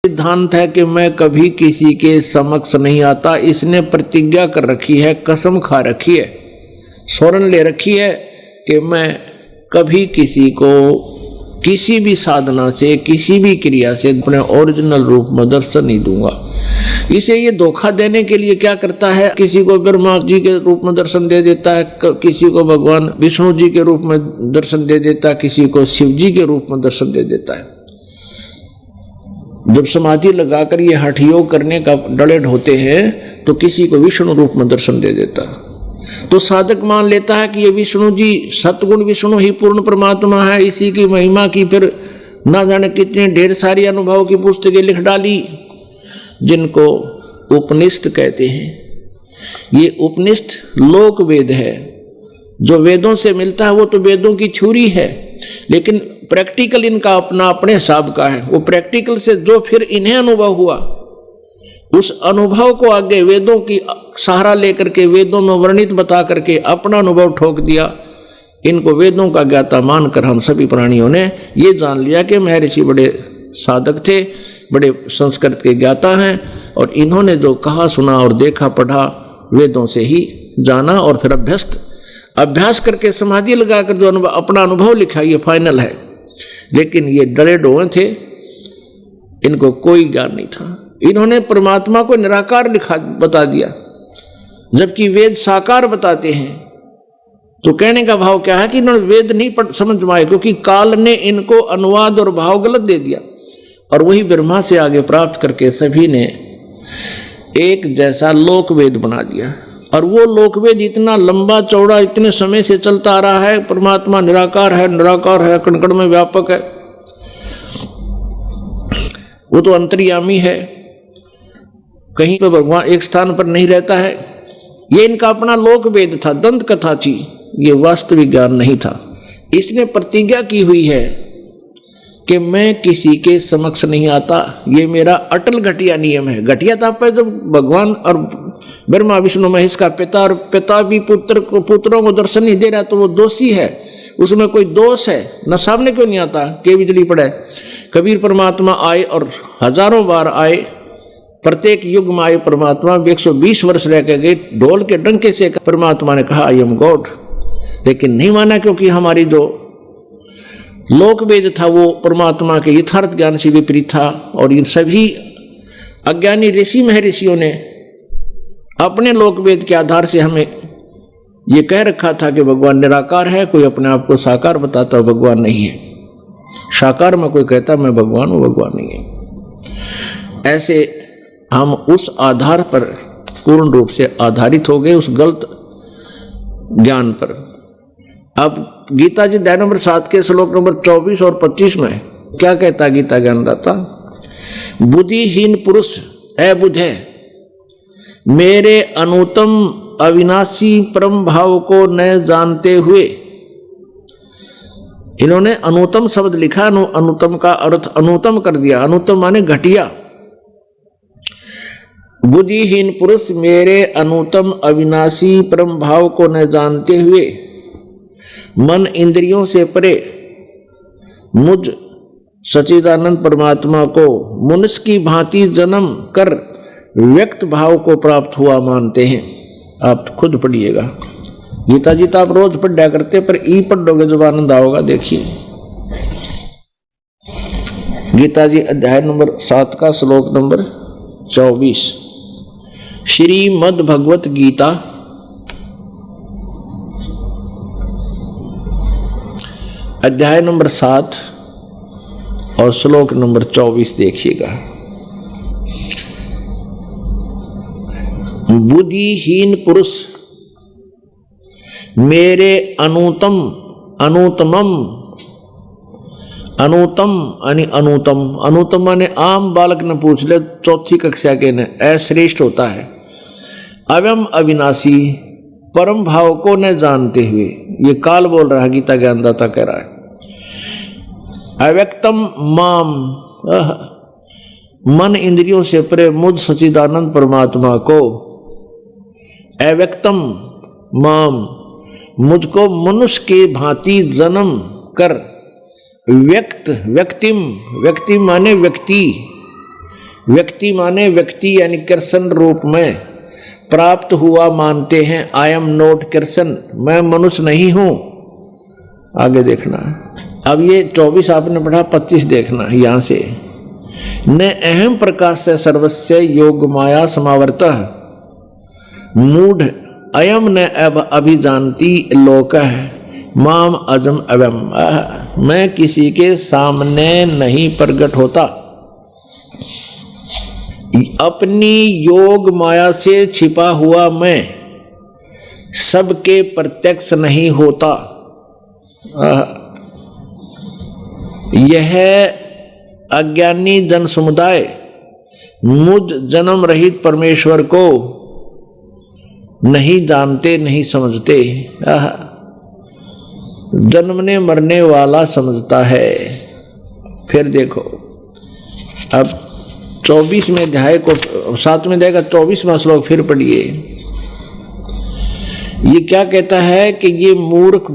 सिद्धांत है कि मैं कभी किसी के समक्ष नहीं आता। इसने प्रतिज्ञा कर रखी है, कसम खा रखी है, स्वर्ण ले रखी है कि मैं कभी किसी को किसी भी साधना से, किसी भी क्रिया से अपने ओरिजिनल रूप में दर्शन नहीं दूंगा। इसे ये धोखा देने के लिए क्या करता है, किसी को ब्रह्मा जी के रूप में दर्शन दे देता है, किसी को भगवान विष्णु जी के रूप में दर्शन दे देता है, किसी को शिव जी के रूप में दर्शन दे देता है। जब समाधि लगाकर ये हठ योग करने का डले ढोते हैं तो किसी को विष्णु रूप में दर्शन दे देता है। तो साधक मान लेता है कि ये विष्णु जी, सतगुण विष्णु ही पूर्ण परमात्मा है, इसी की महिमा की फिर ना जाने कितने ढेर सारी अनुभव की पुस्तकें लिख डाली, जिनको उपनिषद कहते हैं। ये उपनिषद लोक वेद है, जो वेदों से मिलता है वो तो वेदों की थ्योरी है, लेकिन प्रैक्टिकल इनका अपना अपने हिसाब का है। वो प्रैक्टिकल से जो फिर इन्हें अनुभव हुआ, उस अनुभव को आगे वेदों की सहारा लेकर के, वेदों में वर्णित बता करके अपना अनुभव ठोक दिया। इनको वेदों का ज्ञाता मानकर हम सभी प्राणियों ने ये जान लिया कि महर्षि बड़े साधक थे, बड़े संस्कृत के ज्ञाता हैं, और इन्होंने जो कहा सुना और देखा पढ़ा वेदों से ही जाना, और फिर अभ्यास करके समाधि लगाकर जो अपना अनुभव लिखा, ये फाइनल है। लेकिन ये डरे डोए थे, इनको कोई ज्ञान नहीं था। इन्होंने परमात्मा को निराकार लिखा बता दिया, जबकि वेद साकार बताते हैं। तो कहने का भाव क्या है कि इन्होंने वेद नहीं समझ पाए, क्योंकि काल ने इनको अनुवाद और भाव गलत दे दिया, और वही ब्रह्मा से आगे प्राप्त करके सभी ने एक जैसा लोक वेद बना दिया। और वो लोक वेद इतना लंबा चौड़ा इतने समय से चलता आ रहा है। परमात्मा निराकार है, निराकार है, कण कण में व्यापक है, वो तो अंतर्यामी है, कहीं पे भगवान एक स्थान पर नहीं रहता है। ये इनका अपना लोक वेद था, दंत कथा थी, ये वास्तविक ज्ञान नहीं था। इसने प्रतिज्ञा की हुई है कि मैं किसी के समक्ष नहीं आता, ये मेरा अटल घटिया नियम है। घटिया था पे जब भगवान और ब्रह्मा विष्णु महेश का पिता, और पिता भी पुत्रों को दर्शन नहीं दे रहा, तो वो दोषी है, उसमें कोई दोष है न। सामने क्यों नहीं आता के बिजली पड़े। कबीर परमात्मा आए और हजारों बार आए, प्रत्येक युग में आए परमात्मा, 120 वर्ष रह के गए। ढोल के डंके से परमात्मा ने कहा आई एम गॉड, लेकिन नहीं माना, क्योंकि हमारी जो लोक वेद था वो परमात्मा के यथार्थ ज्ञान से विपरीत था। और इन सभी अज्ञानी ऋषि महर्षियों ने अपने लोक वेद के आधार से हमें ये कह रखा था कि भगवान निराकार है, कोई अपने आप को साकार बताता भगवान नहीं है। साकार में कोई कहता मैं भगवान हूं, भगवान नहीं है। ऐसे हम उस आधार पर पूर्ण रूप से आधारित हो गए, उस गलत ज्ञान पर। अब गीता जी अध्याय नंबर 7 के श्लोक नंबर 24 और 25 में क्या कहता है गीता ज्ञानदाता? बुद्धिहीन पुरुष अबुध है, मेरे अनुत्तम अविनाशी परम भाव को न जानते हुए। इन्होंने अनुत्तम शब्द लिखा, अनुत्तम का अर्थ अनुत्तम कर दिया। अनुत्तम माने घटिया। बुद्धिहीन पुरुष मेरे अनुत्तम अविनाशी परम भाव को न जानते हुए मन इंद्रियों से परे मुझ सच्चिदानंद परमात्मा को मनुष्य की भांति जन्म कर व्यक्त भाव को प्राप्त हुआ मानते हैं। आप खुद पढ़िएगा गीता जी, तो आप रोज पढ़ा करते, पर ई पढ़ोगे जब आनंद आओगा। देखिए गीता जी अध्याय नंबर 7 का श्लोक नंबर 24, श्रीमद् भगवत गीता अध्याय नंबर 7 और श्लोक नंबर 24 देखिएगा। बुद्धिहीन पुरुष मेरे अनुत्तम अनुत्तम माने आम बालक ने पूछ ले, चौथी कक्षा के ने अश्रेष्ठ होता है। अवयम अविनाशी परम भाव को न जानते हुए, ये काल बोल रहा है, गीता ज्ञानदाता कह रहा है। अव्यक्तम माम, मन इंद्रियों से परे मुझ सच्चिदानंद परमात्मा को, अव्यक्तम माम मुझको मनुष्य के भांति जन्म कर व्यक्ति माने व्यक्ति, व्यक्ति माने व्यक्ति यानी कृष्ण रूप में प्राप्त हुआ मानते हैं। आई एम नॉट कृष्ण, मैं मनुष्य नहीं हूं। आगे देखना, अब ये 24 आपने पढ़ा, 25 देखना यहां से। न अहम प्रकाश से सर्वस्य योग माया समावर्तः मूढ़ अयम न अब अभिजानती लोकः माम अजम अवम। मैं किसी के सामने नहीं प्रकट होता, अपनी योग माया से छिपा हुआ मैं सबके प्रत्यक्ष नहीं होता। यह अज्ञानी जन समुदाय मुझ जन्म रहित परमेश्वर को नहीं जानते, नहीं समझते। जन्मने मरने वाला समझता है। फिर देखो, अब 24वें अध्याय को 7वें अध्याय का 24वां श्लोक फिर पढ़िए। ये क्या कहता है कि ये मूर्ख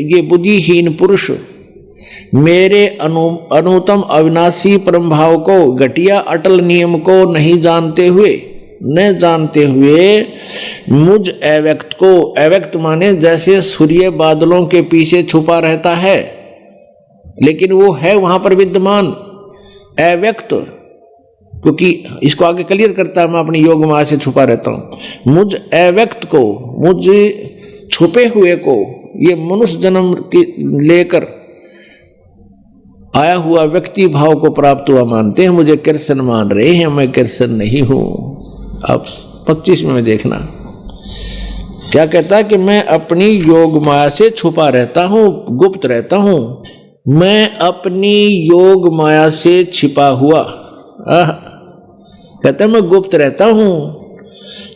ये बुद्धिहीन पुरुष मेरे अनुतम अविनाशी परम भाव को, घटिया अटल नियम को नहीं जानते हुए मुझ अव्यक्त को, अव्यक्त माने जैसे सूर्य बादलों के पीछे छुपा रहता है लेकिन वो है वहां पर विद्यमान, अव्यक्त, क्योंकि इसको आगे क्लियर करता है, मैं अपनी योग माया से छुपा रहता हूं। मुझ अव्यक्त को, मुझ छुपे हुए को ये मनुष्य जन्म लेकर आया हुआ व्यक्ति भाव को प्राप्त हुआ मानते हैं, मुझे कृष्ण मान रहे हैं, मैं कृष्ण नहीं हूं। अब 25 में देखना क्या कहता है कि मैं अपनी योग माया से छुपा रहता हूं, गुप्त रहता हूं। मैं अपनी योग माया से छिपा हुआ, कहता है मैं गुप्त रहता हूं,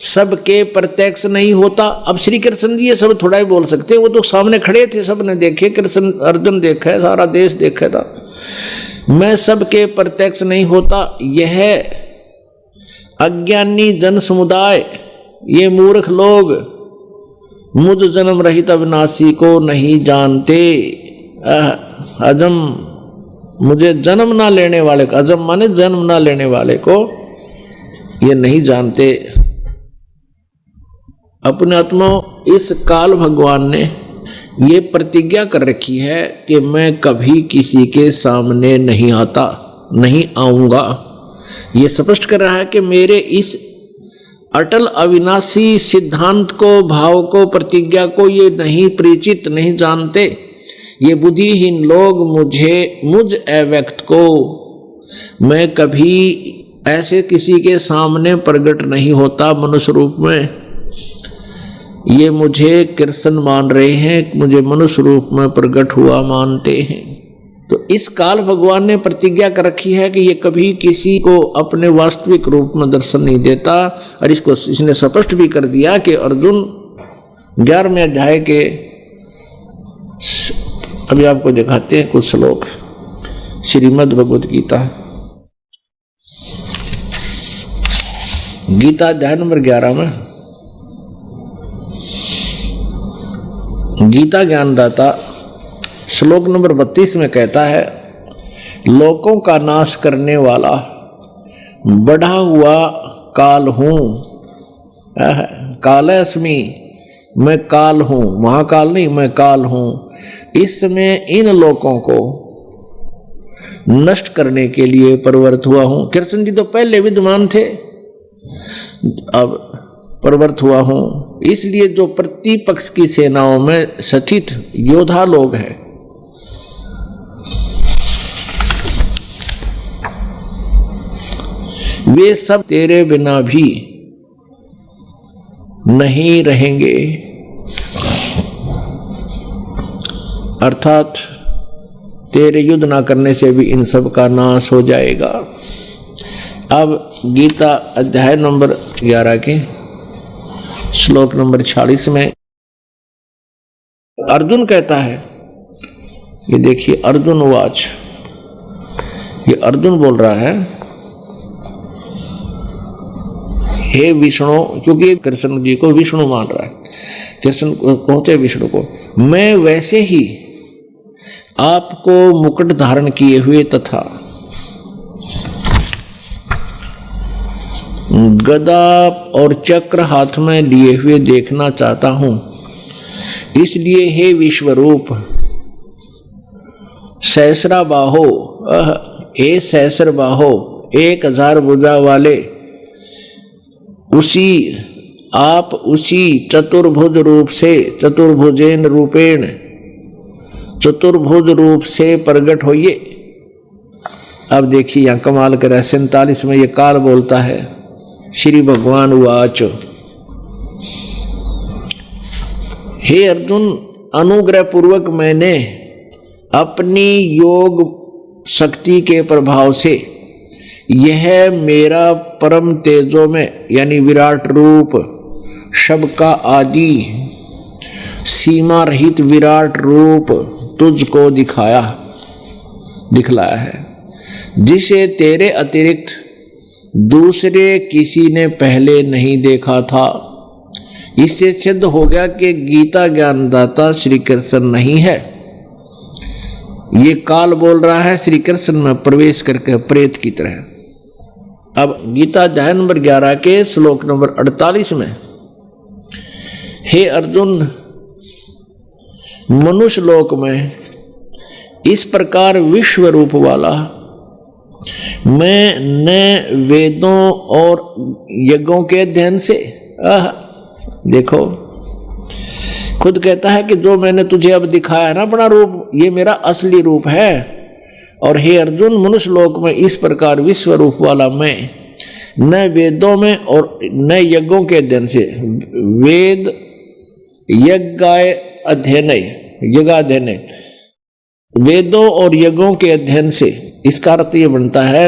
सबके प्रत्यक्ष नहीं होता। अब श्री कृष्ण जी ये सब थोड़ा ही बोल सकते, वो तो सामने खड़े थे, सबने देखे, कृष्ण अर्जुन देखा है, सारा देश देखा था। मैं सबके प्रत्यक्ष नहीं होता, यह अज्ञानी जन समुदाय, ये मूर्ख लोग मुझ जन्म रहित अविनाशी को नहीं जानते। अजम, मुझे जन्म ना लेने वाले को, अजम माने जन्म ना लेने वाले को ये नहीं जानते। अपने आत्मा इस काल भगवान ने ये प्रतिज्ञा कर रखी है कि मैं कभी किसी के सामने नहीं आता, नहीं आऊंगा। ये स्पष्ट कर रहा है कि मेरे इस अटल अविनाशी सिद्धांत को, भाव को, प्रतिज्ञा को ये नहीं परिचित, नहीं जानते। ये बुद्धिहीन लोग मुझ अव्यक्त को मैं कभी ऐसे किसी के सामने प्रकट नहीं होता मनुष्य रूप में, ये मुझे कृष्ण मान रहे हैं, मुझे मनुष्य रूप में प्रकट हुआ मानते हैं। तो इस काल भगवान ने प्रतिज्ञा कर रखी है कि ये कभी किसी को अपने वास्तविक रूप में दर्शन नहीं देता। और इसको इसने स्पष्ट भी कर दिया कि अर्जुन 11वें अध्याय के, अभी आपको दिखाते हैं कुछ श्लोक, श्रीमद् भगवत गीता, गीता अध्याय नंबर 11 में गीता ज्ञानदाता श्लोक नंबर 32 में कहता है, लोकों का नाश करने वाला बढ़ा हुआ काल हूं, कालस्मि, मैं काल हूं, महाकाल नहीं, मैं काल हूं। इस समय इन लोकों को नष्ट करने के लिए प्रवृत्त हुआ हूं। कृष्ण जी तो पहले विद्यमान थे, अब प्रवृत्त हुआ हूं। इसलिए जो प्रतिपक्ष की सेनाओं में सचित योद्धा लोग हैं, वे सब तेरे बिना भी नहीं रहेंगे, अर्थात तेरे युद्ध ना करने से भी इन सब का नाश हो जाएगा। अब गीता अध्याय नंबर 11 के श्लोक नंबर 46 में अर्जुन कहता है, ये देखिए अर्जुन वाच, ये अर्जुन बोल रहा है, हे विष्णु, क्योंकि कृष्ण जी को विष्णु मान रहा है, कृष्ण कहते विष्णु को, मैं वैसे ही आपको मुकुट धारण किए हुए तथा गदा और चक्र हाथ में लिए हुए देखना चाहता हूं। इसलिए हे विश्वरूप सहस्रा बाहो, हे सहस्र बाहो 1000 भुजा वाले, आप उसी चतुर्भुज रूप से, चतुर्भुजेन रूपेण, चतुर्भुज रूप से प्रकट होइए। अब देखिए यहां कमाल कर 47 में ये काल बोलता है, श्री भगवान उवाच, हे अर्जुन अनुग्रह पूर्वक मैंने अपनी योग शक्ति के प्रभाव से यह मेरा परम तेजो में यानी विराट रूप, सबका आदि सीमा रहित विराट रूप तुझको दिखलाया है, जिसे तेरे अतिरिक्त दूसरे किसी ने पहले नहीं देखा था। इससे सिद्ध हो गया कि गीता ज्ञानदाता श्री कृष्ण नहीं है। ये काल बोल रहा है श्री कृष्ण में प्रवेश करके प्रेत की तरह। अब गीता अध्याय नंबर 11 के श्लोक नंबर 48 में, हे अर्जुन मनुष्य लोक में इस प्रकार विश्व रूप वाला मैं न वेदों और यज्ञों के अध्ययन से, देखो खुद कहता है कि जो मैंने तुझे अब दिखाया है ना अपना रूप, ये मेरा असली रूप है। और हे अर्जुन मनुष्य लोक में इस प्रकार विश्व रूप वाला मैं न वेदों में और न यज्ञों के अध्ययन से, वेद यज्ञाय अध्ययन, यज्ञाध्ययन, वेदों और यज्ञों के अध्ययन से, इसका अर्थ ये बनता है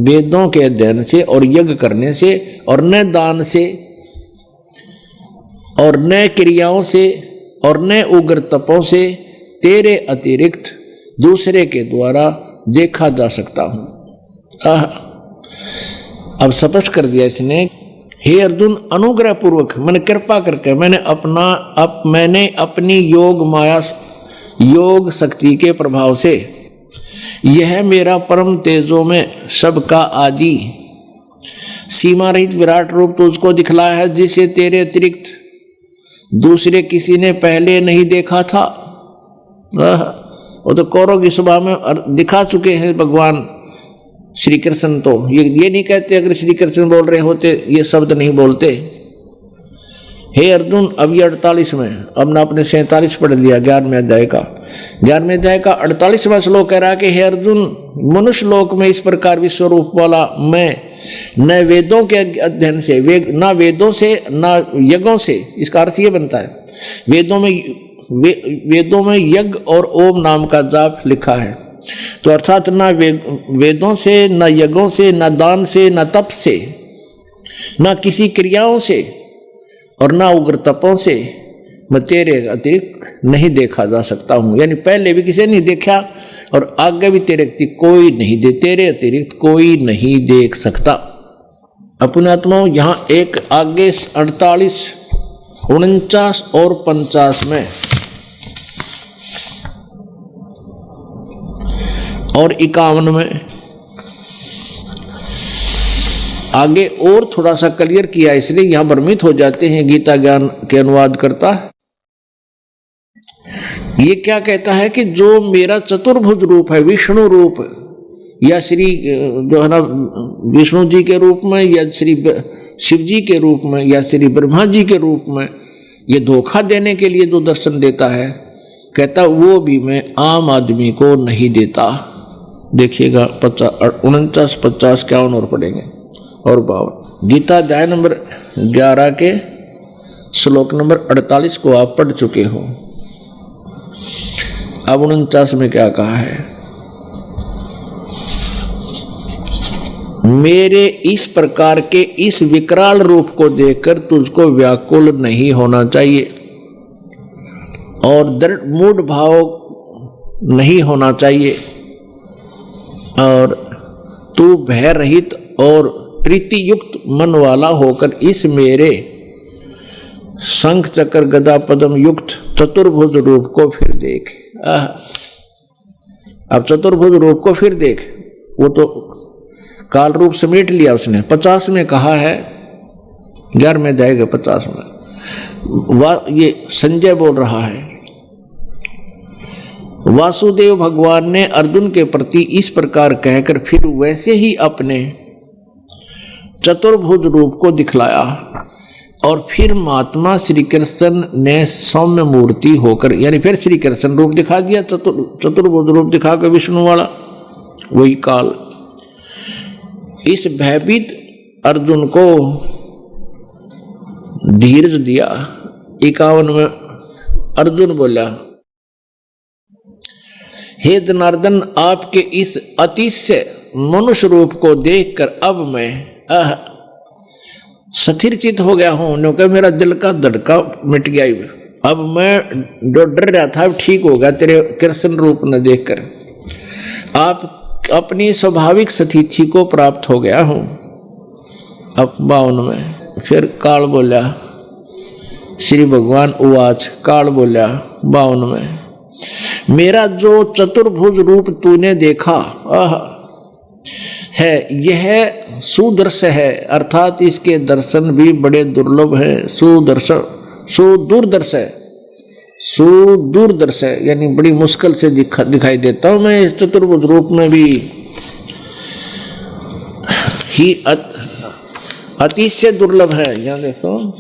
वेदों के अध्ययन से और यज्ञ करने से और न दान से और न क्रियाओं से और न उग्र तपों से तेरे अतिरिक्त दूसरे के द्वारा देखा जा सकता हूं। अब स्पष्ट कर दिया इसने, हे अर्जुन अनुग्रह पूर्वक मैंने कृपा करके मैंने अपनी योग माया योग शक्ति के प्रभाव से यह मेरा परम तेजो में सबका आदि सीमा रहित विराट रूप तुझको दिखलाया है, जिसे तेरे अतिरिक्त दूसरे किसी ने पहले नहीं देखा था। वो तो कौरव की सभा में दिखा चुके हैं भगवान श्री कृष्ण। तो ये नहीं कहते, अगर श्री कृष्ण बोल रहे होते ये शब्द नहीं बोलते। हे अर्जुन अब ये 48 में, अब ना आपने 47 पढ़ लिया 11वें अध्याय का 48वां श्लोक कह रहा है कि हे अर्जुन मनुष्य लोक में इस प्रकार विश्व रूप वाला मैं न वेदों के अध्ययन से, ना वेदों से ना यज्ञों से, इसका अर्थ ये बनता है वेदों में यज्ञ और ओम नाम का जाप लिखा है, तो अर्थात ना वेदों से ना यज्ञों से ना दान से ना तप से ना किसी क्रियाओं से और ना उग्र तपों से मैं तेरे अतिरिक्त नहीं देखा जा सकता हूं। यानी पहले भी किसी नहीं देखा और आगे भी तेरे अतिरिक्त कोई नहीं देख सकता। अपने आत्माओं यहां एक आगे 48, 49 और 50 में और 51 में आगे और थोड़ा सा क्लियर किया, इसलिए यहां भ्रमित हो जाते हैं गीता ज्ञान के अनुवाद करता। ये क्या कहता है कि जो मेरा चतुर्भुज रूप है, विष्णु रूप या श्री जो है ना विष्णु जी के रूप में या श्री शिव जी के रूप में या श्री ब्रह्मा जी के रूप में, ये धोखा देने के लिए जो दर्शन देता है, कहता वो भी मैं आम आदमी को नहीं देता। देखिएगा 49, 50, 51 और पढ़ेंगे और 52। गीता अध्याय नंबर 11 के श्लोक नंबर 48 को आप पढ़ चुके हो। अब 49 में क्या कहा है, मेरे इस प्रकार के इस विकराल रूप को देखकर तुझको व्याकुल नहीं होना चाहिए और दृढ़ मूढ़ भाव नहीं होना चाहिए, और तू भय रहित और प्रीति युक्त मन वाला होकर इस मेरे शंख चक्र गदा पद्म युक्त चतुर्भुज रूप को फिर देख। अब चतुर्भुज रूप को फिर देख, वो तो काल रूप समेट लिया उसने। 50 में कहा है, 11 में जाएगा 50 में। ये संजय बोल रहा है, वासुदेव भगवान ने अर्जुन के प्रति इस प्रकार कहकर फिर वैसे ही अपने चतुर्भुज रूप को दिखलाया और फिर महात्मा श्री कृष्ण ने सौम्य मूर्ति होकर, यानी फिर श्री कृष्ण रूप दिखा दिया, चतुर्भुज रूप दिखाकर विष्णु वाला वही काल। इस भयभीत अर्जुन को धीरज दिया। 51 में अर्जुन बोला, हे जनार्दन, आपके इस अतिशय मनुष्य रूप को देखकर अब मैं स्थिर चित हो गया हूं, क्योंकि मेरा दिल का धड़का मिट गया। अब मैं जो डर रहा था ठीक हो गया तेरे कृष्ण रूप न देखकर। आप अपनी स्वाभाविक स्थिति को प्राप्त हो गया हूं। अब 52 में फिर काल बोला, श्री भगवान उवाच, काल बोला 52 में, मेरा जो चतुर्भुज रूप तूने देखा है यह सुदर्श है, अर्थात इसके दर्शन भी बड़े दुर्लभ हैं। सुदूरदर्श है, सुदूरदर्श है, यानी बड़ी मुश्किल से दिखाई देता हूं मैं इस चतुर्भुज रूप में भी ही अतिशय दुर्लभ है। यहां देखो,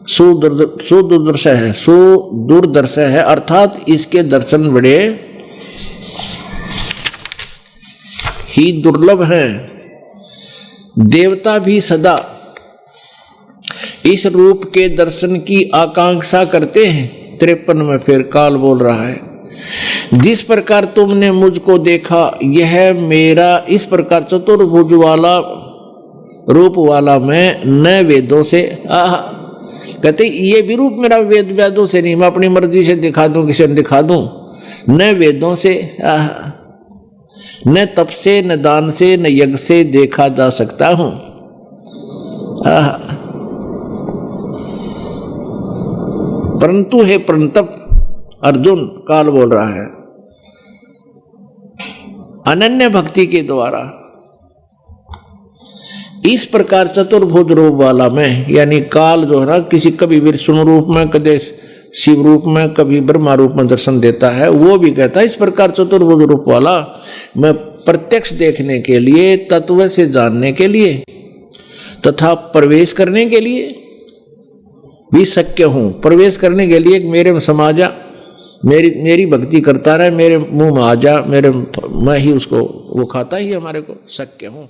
सुदूरदर्श है, सुदूरदर्श है, अर्थात इसके दर्शन बड़े ही दुर्लभ हैं। देवता भी सदा इस रूप के दर्शन की आकांक्षा करते हैं। 53 में फिर काल बोल रहा है, जिस प्रकार तुमने मुझको देखा यह मेरा इस प्रकार चतुर्भुज वाला रूप वाला मैं न वेदों से कहते ये भी रूप मेरा वेदों से नहीं, मैं अपनी मर्जी से दिखा दूं, किसी ने दिखा दूं, न वेदों से न तप से न दान से न यज्ञ से देखा जा सकता हूं। परंतु हे परंतप अर्जुन, काल बोल रहा है, अनन्य भक्ति के द्वारा इस प्रकार चतुर्भुज रूप वाला मैं, यानी काल जो है ना, किसी कभी विष्णु रूप में, कभी शिव रूप में, कभी ब्रह्मा रूप में दर्शन देता है, वो भी कहता है इस प्रकार चतुर्भुज रूप वाला मैं प्रत्यक्ष देखने के लिए, तत्व से जानने के लिए तथा प्रवेश करने के लिए भी शक्य हूं। प्रवेश करने के लिए मेरे में समा जा, मेरी भक्ति करता रहे, मेरे मुंह में आ जा, मैं ही उसको वो खाता ही हमारे को शक्य हूं।